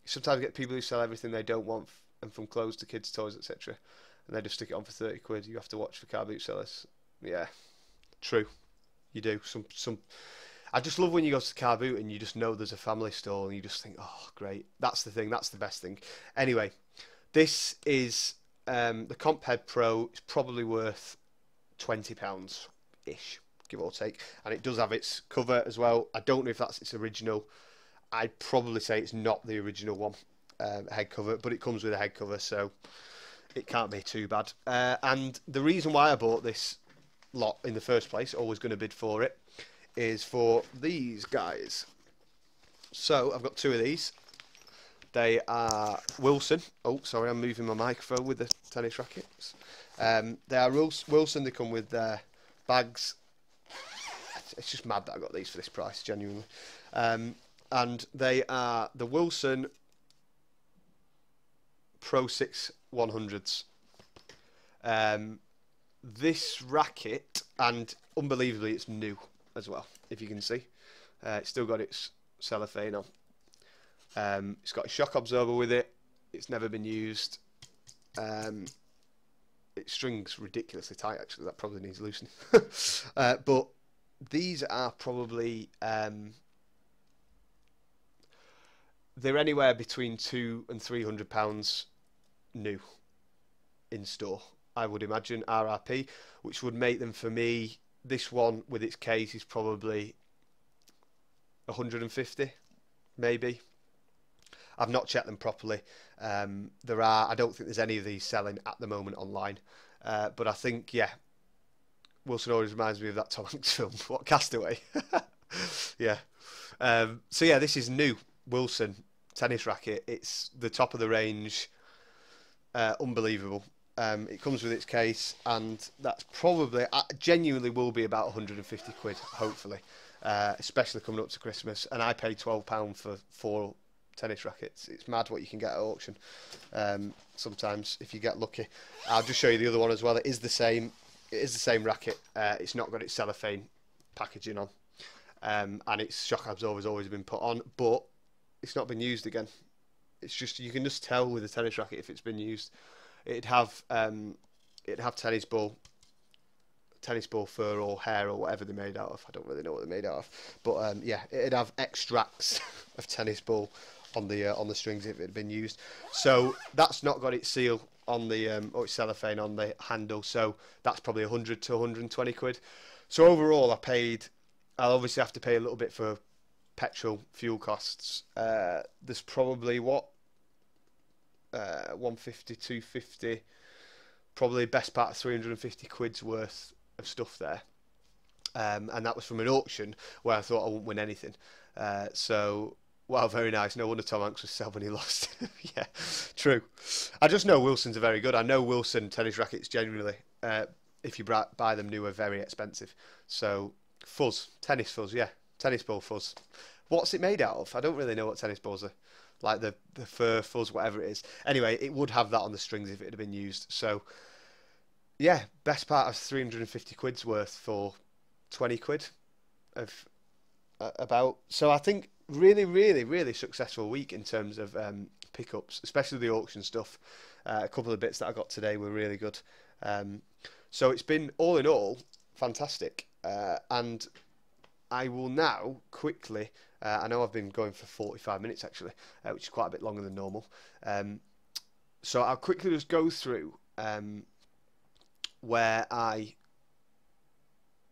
Sometimes get people who sell everything they don't want, and from clothes to kids' toys, etc., and they just stick it on for 30 quid. You have to watch for car boot sellers. Yeah, true. You do. Some. I just love when you go to car boot and you just know there's a family store and you just think, oh, great. That's the thing. That's the best thing. Anyway, this is the Comp Head Pro. It's probably worth £20-ish, give or take. And it does have its cover as well. I don't know if that's its original. I'd probably say it's not the original one, head cover, but it comes with a head cover, so it can't be too bad. And the reason why I bought this lot in the first place, always going to bid for it, is for these guys. So I've got two of these. They are Wilson. Oh, sorry, I'm moving my microphone with the tennis rackets. They are Wilson. They come with their bags. It's just mad that I got these for this price, genuinely. And they are the Wilson Pro 6 100s. This racket, and unbelievably, it's new as well, if you can see. It's still got its cellophane on. It's got a shock absorber with it. It's never been used. It strings ridiculously tight, actually. That probably needs loosening. But these are probably... they're anywhere between £200 and £300 new in store, I would imagine, RRP, which would make them, for me, this one with its case is probably 150, maybe. I've not checked them properly. I don't think there's any of these selling at the moment online. But I think, yeah, Wilson always reminds me of that Tom Hanks film, What, Castaway? Yeah. So yeah, this is new Wilson tennis racket. It's the top of the range. Unbelievable. It comes with its case, and that's probably, genuinely will be about 150 quid, hopefully, especially coming up to Christmas. And I paid £12 for 4 tennis rackets. It's mad what you can get at auction sometimes if you get lucky. I'll just show you the other one as well. It is the same racket. It's not got its cellophane packaging on, and its shock absorber's always been put on, but it's not been used again. It's just, you can just tell with a tennis racket if it's been used. It'd have tennis ball fur or hair or whatever they're made out of. I don't really know what they're made out of, but yeah, it'd have extracts of tennis ball on the strings if it had been used. So that's not got its seal on the or its cellophane on the handle. So that's probably 100 to 120 quid. So overall, I'll obviously have to pay a little bit for petrol, fuel costs. There's probably 150, 250, probably best part of 350 quid's worth of stuff there. And that was from an auction where I thought I wouldn't win anything. So, wow, very nice. No wonder Tom Hanks was sad when he lost. Yeah, true. I just know Wilsons are very good. I know Wilson tennis rackets generally, if you buy them new, are very expensive. So, fuzz, tennis fuzz, yeah, tennis ball fuzz. What's it made out of? I don't really know what tennis balls are. Like the fur fuzz, whatever it is. Anyway, it would have that on the strings if it had been used. So, yeah, best part of 350 quid's worth for 20 quid of about. So I think really, really, really successful week in terms of pickups, especially the auction stuff. A couple of bits that I got today were really good. So it's been, all in all, fantastic. And I will now quickly, I know I've been going for 45 minutes actually, which is quite a bit longer than normal. So I'll quickly just go through where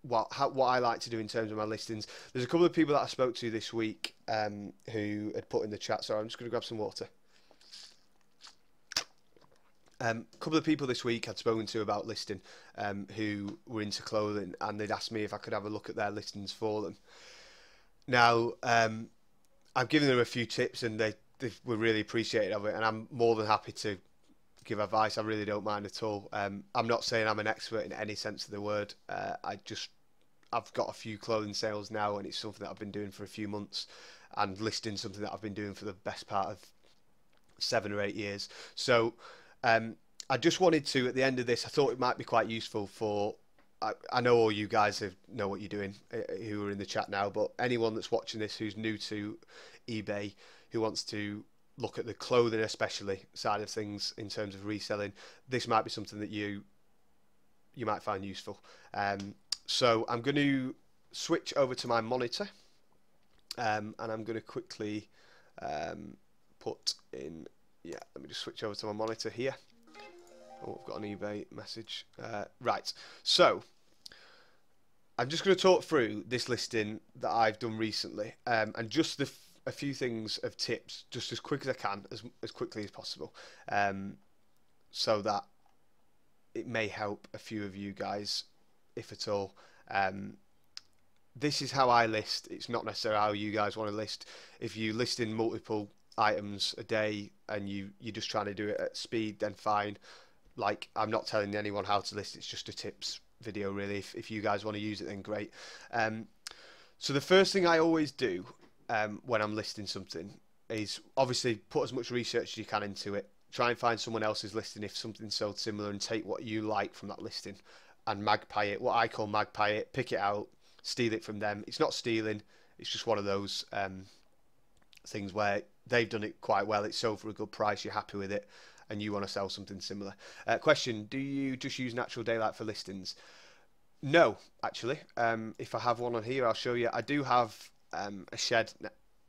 what I like to do in terms of my listings. There's a couple of people that I spoke to this week who had put in the chat. Sorry, I'm just going to grab some water. A couple of people this week I'd spoken to about listing who were into clothing, and they'd asked me if I could have a look at their listings for them. Now, I've given them a few tips, and they were really appreciative of it, and I'm more than happy to give advice. I really don't mind at all. I'm not saying I'm an expert in any sense of the word. I've got a few clothing sales now, and it's something that I've been doing for a few months, and listing something that I've been doing for the best part of 7 or 8 years. So I just wanted to, at the end of this, I thought it might be quite useful for, I know all you guys know what you're doing who are in the chat now, but anyone that's watching this who's new to eBay, who wants to look at the clothing especially side of things in terms of reselling, this might be something that you might find useful. So I'm going to switch over to my monitor, and I'm going to quickly put in, yeah, let me just switch over to my monitor here. Oh, I've got an eBay message. Right, so I'm just going to talk through this listing that I've done recently, and just a few things of tips, just as quick as I can, as quickly as possible, so that it may help a few of you guys, if at all. This is how I list. It's not necessarily how you guys want to list. If you list in multiple items a day and you're just trying to do it at speed, then fine. Like, I'm not telling anyone how to list, it's just a tips video really. If you guys want to use it, then great. So the first thing I always do when I'm listing something is obviously put as much research as you can into it. Try and find someone else's listing if something's sold similar, and take what you like from that listing and magpie it, what I call magpie it, pick it out, steal it from them. It's not stealing, it's just one of those things where they've done it quite well, it's sold for a good price, you're happy with it, and you want to sell something similar. Question, do you just use natural daylight for listings? No, actually. If I have one on here, I'll show you. I do have a shed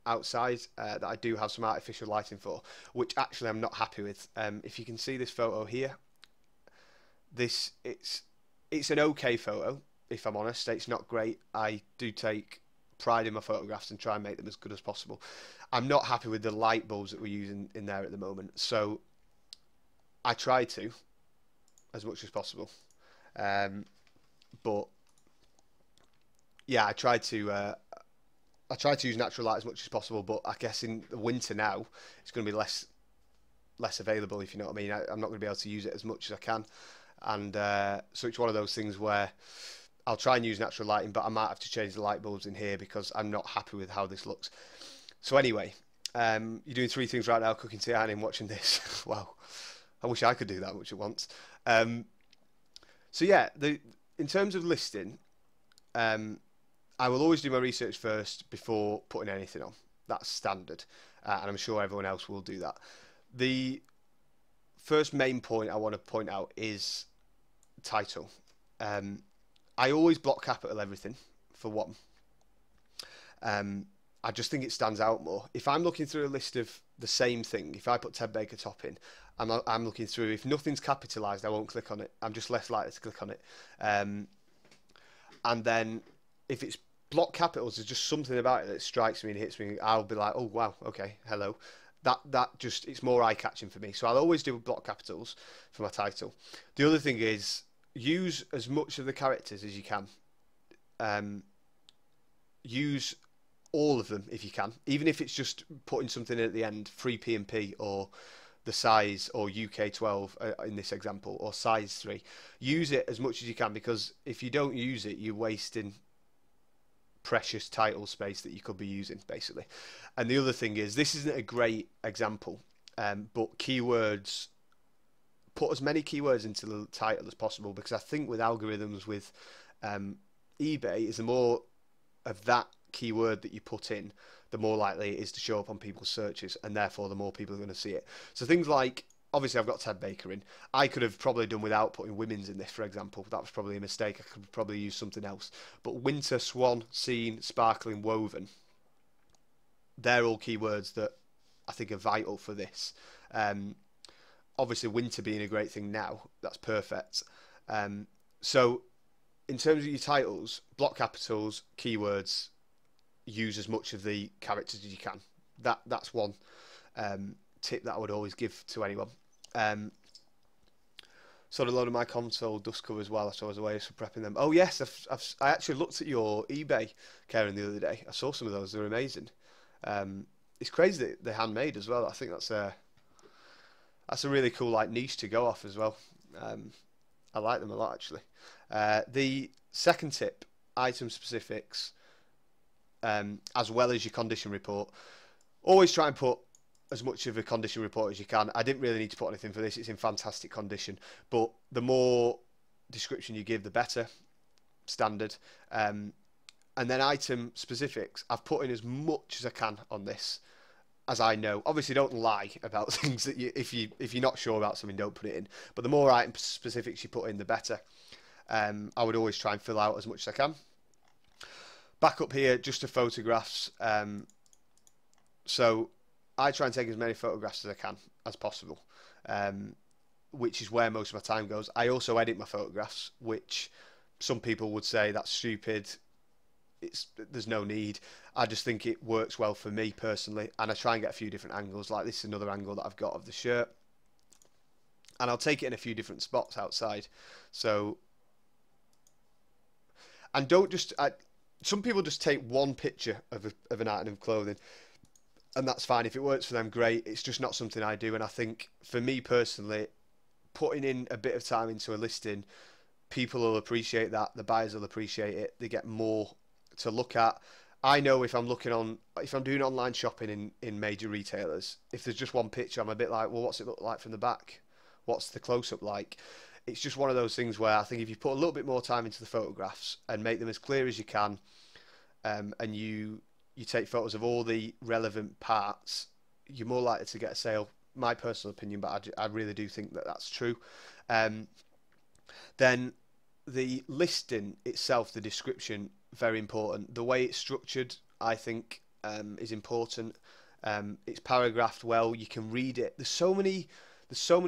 outside that I do have some artificial lighting for, which actually I'm not happy with. If you can see this photo here, it's an okay photo, if I'm honest. It's not great. I do take pride in my photographs and try and make them as good as possible. I'm not happy with the light bulbs that we're using in there at the moment, so I try to, as much as possible. But yeah, I try to use natural light as much as possible. But I guess in the winter now, it's going to be less available, if you know what I mean. I'm not going to be able to use it as much as I can, and so it's one of those things where I'll try and use natural lighting, but I might have to change the light bulbs in here because I'm not happy with how this looks. So anyway, you're doing 3 things right now: cooking, tea, ironing, watching this. Wow, I wish I could do that much at once. So yeah, in terms of listing, I will always do my research first before putting anything on. That's standard, and I'm sure everyone else will do that. The first main point I want to point out is title. I always block capital everything, for one. I just think it stands out more. If I'm looking through a list of the same thing, if I put Ted Baker top in, I'm looking through, if nothing's capitalised, I won't click on it. I'm just less likely to click on it. And then if it's block capitals, there's just something about it that strikes me and hits me. I'll be like, oh wow, okay, hello. That just, it's more eye-catching for me. So I'll always do block capitals for my title. The other thing is, use as much of the characters as you can. Use all of them if you can, even if it's just putting something in at the end, free P&P or the size, or UK 12 in this example, or size 3. Use it as much as you can, because if you don't use it, you're wasting precious title space that you could be using, basically. And the other thing is, this isn't a great example, but keywords, put as many keywords into the title as possible, because I think with algorithms with eBay, is the more of that keyword that you put in, the more likely it is to show up on people's searches, and therefore the more people are going to see it. So things like, obviously I've got Ted Baker in. I could have probably done without putting women's in this, for example. That was probably a mistake. I could probably use something else. But winter, swan, scene, sparkling, woven, they're all keywords that I think are vital for this. Obviously winter being a great thing now, that's perfect. So in terms of your titles, block capitals, keywords, use as much of the characters as you can. That's one tip that I would always give to anyone. Sort of load of my console dust cover as well. I saw as a way of prepping them. Oh yes, I actually looked at your eBay, Karen, the other day. I saw some of those. They're amazing. It's crazy that they're handmade as well. I think that's a really cool like niche to go off as well. I like them a lot actually. The second tip, item specifics, as well as your condition report. Always try and put as much of a condition report as you can. I didn't really need to put anything for this. It's in fantastic condition. But the more description you give, the better. Standard. And then item specifics. I've put in as much as I can on this, as I know. Obviously, don't lie about things that if you're not sure about something, don't put it in. But the more item specifics you put in, the better. I would always try and fill out as much as I can. Back up here, just the photographs. So I try and take as many photographs as I can as possible, which is where most of my time goes. I also edit my photographs, which some people would say that's stupid. There's no need. I just think it works well for me personally, and I try and get a few different angles. Like this is another angle that I've got of the shirt, and I'll take it in a few different spots outside. So, and don't just. Some people just take one picture of an item of clothing, and that's fine. If it works for them, great. It's just not something I do, and I think for me personally, putting in a bit of time into a listing, people will appreciate that. The buyers will appreciate it. They get more to look at. I know if I'm doing online shopping in major retailers, if there's just one picture, I'm a bit like, well, what's it look like from the back? What's the close-up like? It's just one of those things where I think if you put a little bit more time into the photographs and make them as clear as you can, and you take photos of all the relevant parts, you're more likely to get a sale. My personal opinion, but I really do think that that's true. Then the listing itself, the description, very important. The way it's structured, I think, is important. It's paragraphed well. You can read it. There's so many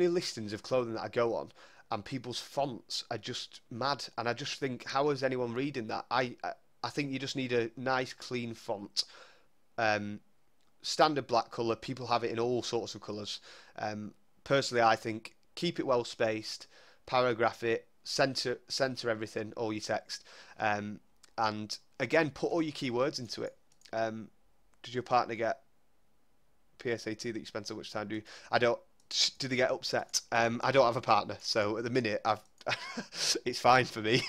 listings of clothing that I go on, and people's fonts are just mad. And I just think, how is anyone reading that? I think you just need a nice, clean font. Standard black colour. People have it in all sorts of colours. Personally, I think keep it well spaced, paragraph it, center everything, all your text, and again, put all your keywords into it. Did your partner get PSAT that you spend so much time doing? I don't. Do they get upset? I don't have a partner, so at the minute it's fine for me.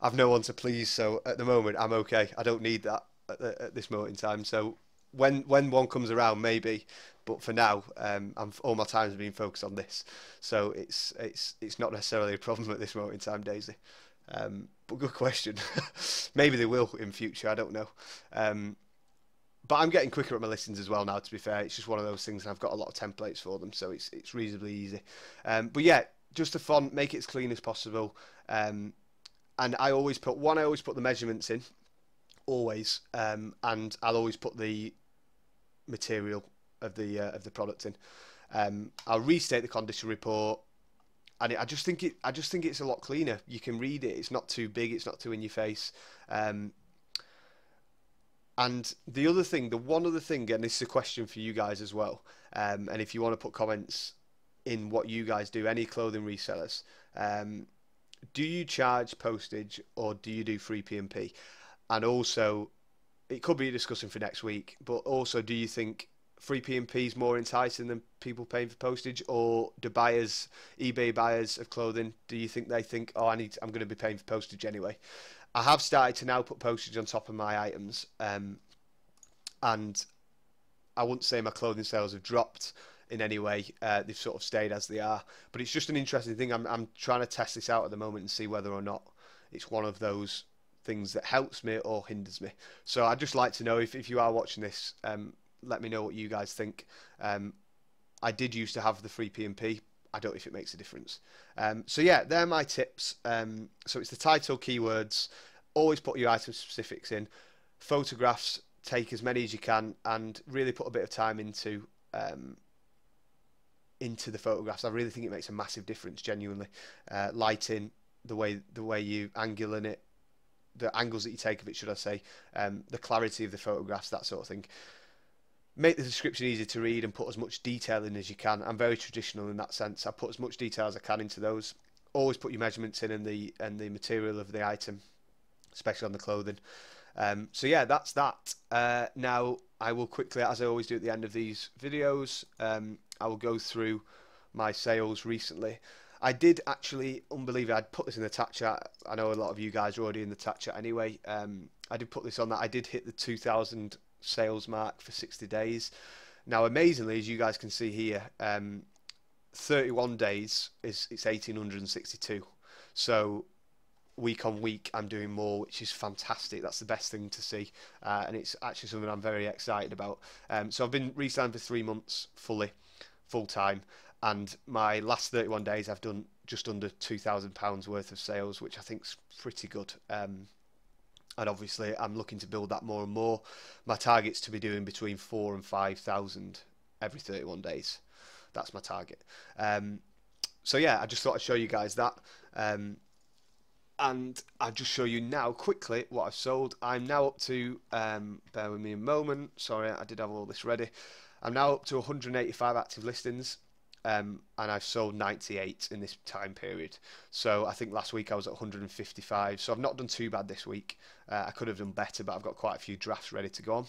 I've no one to please, so at the moment I'm okay. I don't need that at this moment in time. So when one comes around, maybe, but for now, all my time's been focused on this. So it's not necessarily a problem at this moment in time, Daisy. But good question. Maybe they will in future. I don't know. But I'm getting quicker at my listings as well now, to be fair. It's just one of those things, and I've got a lot of templates for them, so it's reasonably easy. But yeah, just the font, make it as clean as possible. And I always put the measurements in, always, and I'll always put the material of the product in. I'll restate the condition report, and I just think it's a lot cleaner. You can read it. It's not too big. It's not too in your face. And the one other thing, and this is a question for you guys as well, and if you want to put comments in what you guys do, any clothing resellers, do you charge postage or do you do free P&P? And also, it could be a discussion for next week, but also, do you think free P&P is more enticing than people paying for postage, or do eBay buyers of clothing, do you think they think, oh, I'm going to be paying for postage anyway? I have started to now put postage on top of my items, and I wouldn't say my clothing sales have dropped in any way. They've sort of stayed as they are, but it's just an interesting thing. I'm trying to test this out at the moment and see whether or not it's one of those things that helps me or hinders me. So I'd just like to know if you are watching this, let me know what you guys think. I did used to have the free P&P. I don't know if it makes a difference. So yeah, they're my tips. So it's the title, keywords. Always put your item specifics in. Photographs, take as many as you can, and really put a bit of time into the photographs. I really think it makes a massive difference, genuinely. Lighting, the way you angle in it, the angles that you take of it, should I say, the clarity of the photographs, that sort of thing. Make the description easy to read and put as much detail in as you can. I'm very traditional in that sense. I put as much detail as I can into those. Always put your measurements in and the material of the item, especially on the clothing. So yeah, that's that. Now I will quickly, as I always do at the end of these videos, I will go through my sales recently. I did actually, unbelievable, I'd put this in the chat chat. I know a lot of you guys are already in the chat chat anyway. I did put this on that. I did hit the 2,000 sales mark for 60 days. Now, amazingly, as you guys can see here, 31 days it's 1,862. So week on week, I'm doing more, which is fantastic. That's the best thing to see, and it's actually something I'm very excited about. So I've been reselling for 3 months full time, and my last 31 days I've done just under £2,000 worth of sales, which I think's pretty good. And obviously I'm looking to build that more and more. My target's to be doing between 4,000 and 5,000 every 31 days. That's my target. So yeah, I just thought I'd show you guys that. And I'll just show you now quickly what I've sold. I'm now up to, bear with me a moment, sorry, I did have all this ready. I'm now up to 185 active listings, and I've sold 98 in this time period. So I think last week I was at 155, so I've not done too bad this week. I could have done better, but I've got quite a few drafts ready to go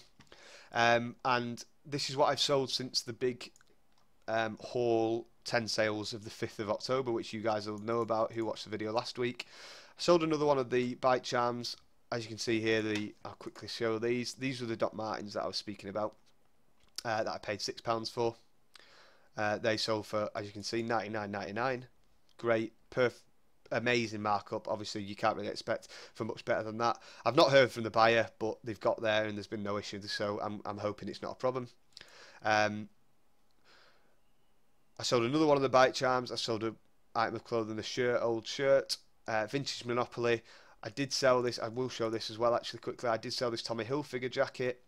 on. And this is what I've sold since the big haul 10 sales of the 5th of October, which you guys will know about who watched the video last week. I sold another one of the bike charms. As you can see here, I'll quickly show these. These were the Doc Martens that I was speaking about, that I paid £6 for. They sold for, as you can see, $99.99. Great, amazing markup. Obviously, you can't really expect for much better than that. I've not heard from the buyer, but they've got there and there's been no issues, so I'm hoping it's not a problem. I sold another one of the bike charms. I sold an item of clothing, old shirt, vintage Monopoly. I did sell this. I will show this as well, actually, quickly. I did sell this Tommy Hilfiger jacket.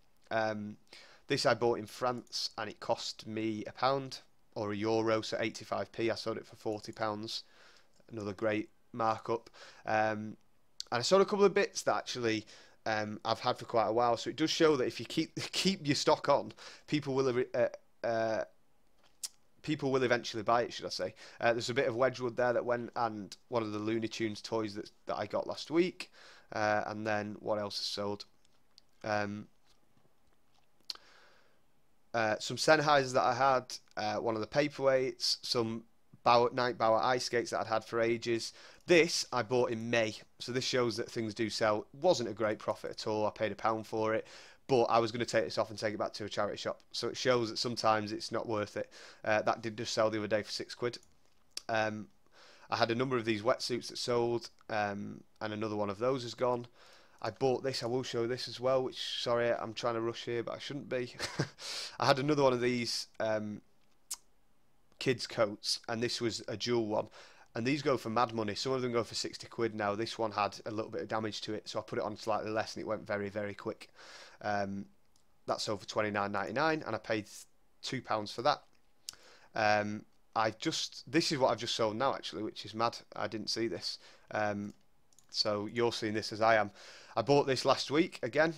This I bought in France, and it cost me £1 or €1, so 85p. I sold it for £40. Another great markup. And I sold a couple of bits that actually I've had for quite a while. So it does show that if you keep your stock on, people will eventually buy it, should I say. There's a bit of Wedgwood there that went, and one of the Looney Tunes toys that I got last week. And then what else is sold? Some Sennheisers that I had, one of the paperweights, some Night Bauer ice skates that I'd had for ages. This I bought in May, so this shows that things do sell. Wasn't a great profit at all. I paid £1 for it, but I was going to take this off and take it back to a charity shop. So it shows that sometimes it's not worth it. That did just sell the other day for £6. I had a number of these wetsuits that sold, and another one of those has gone. I bought this. I will show this as well, which, sorry, I'm trying to rush here, but I shouldn't be. I had another one of these kids' coats, and this was a dual one. And these go for mad money. Some of them go for £60 now. This one had a little bit of damage to it, so I put it on slightly less, and it went very, very quick. That sold for £29.99, and I paid £2 for that. This is what I've just sold now, actually, which is mad. I didn't see this. So you're seeing this as I am. I bought this last week. Again,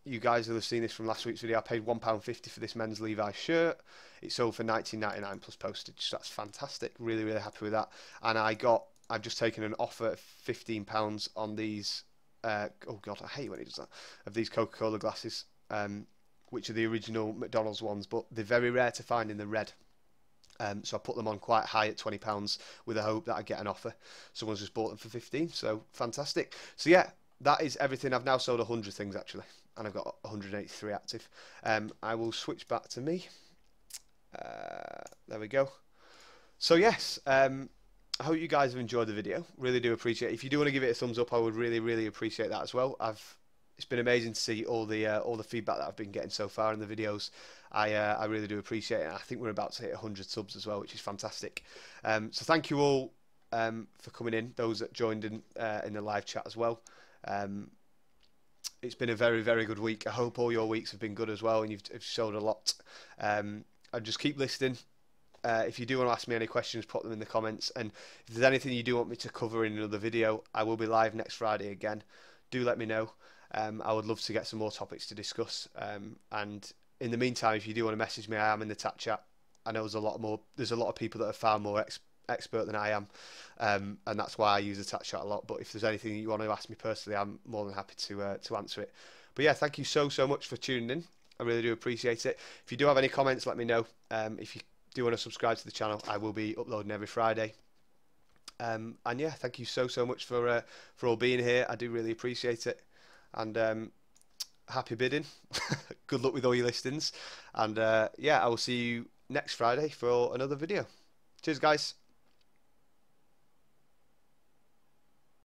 you guys will have seen this from last week's video. I paid £1.50 for this men's Levi's shirt. It sold for £19.99 plus postage. So that's fantastic. Really, really happy with that. And I've just taken an offer of £15 on these. Oh God, I hate when he does that. Of these Coca-Cola glasses, which are the original McDonald's ones, but they're very rare to find in the red. So I put them on quite high at £20 with the hope that I get an offer. Someone's just bought them for 15, so fantastic. So yeah, that is everything. I've now sold 100 things actually, and I've got 183 active. I will switch back to me. There we go. So yes, I hope you guys have enjoyed the video. Really do appreciate it. If you do want to give it a thumbs up, I would really appreciate that as well. It's been amazing to see all the feedback that I've been getting so far in the videos. I really do appreciate it. I think we're about to hit 100 subs as well, which is fantastic. So thank you all for coming in. Those that joined in the live chat as well. It's been a very good week. I hope all your weeks have been good as well, and you've showed a lot. And just keep listening. If you do want to ask me any questions, put them in the comments. And if there's anything you do want me to cover in another video, I will be live next Friday again. Do let me know. I would love to get some more topics to discuss. And in the meantime, if you do want to message me, I am in the chat. I know there's a lot of people that are far more expert than I am, and that's why I use the chat a lot. But if there's anything you want to ask me personally, I'm more than happy to answer it. But yeah, thank you so much for tuning in. I really do appreciate it. If you do have any comments, let me know. If you do want to subscribe to the channel, I will be uploading every Friday. And yeah, thank you so much for all being here. I do really appreciate it. And happy bidding. Good luck with all your listings. And yeah, I will see you next Friday for another video. Cheers, guys.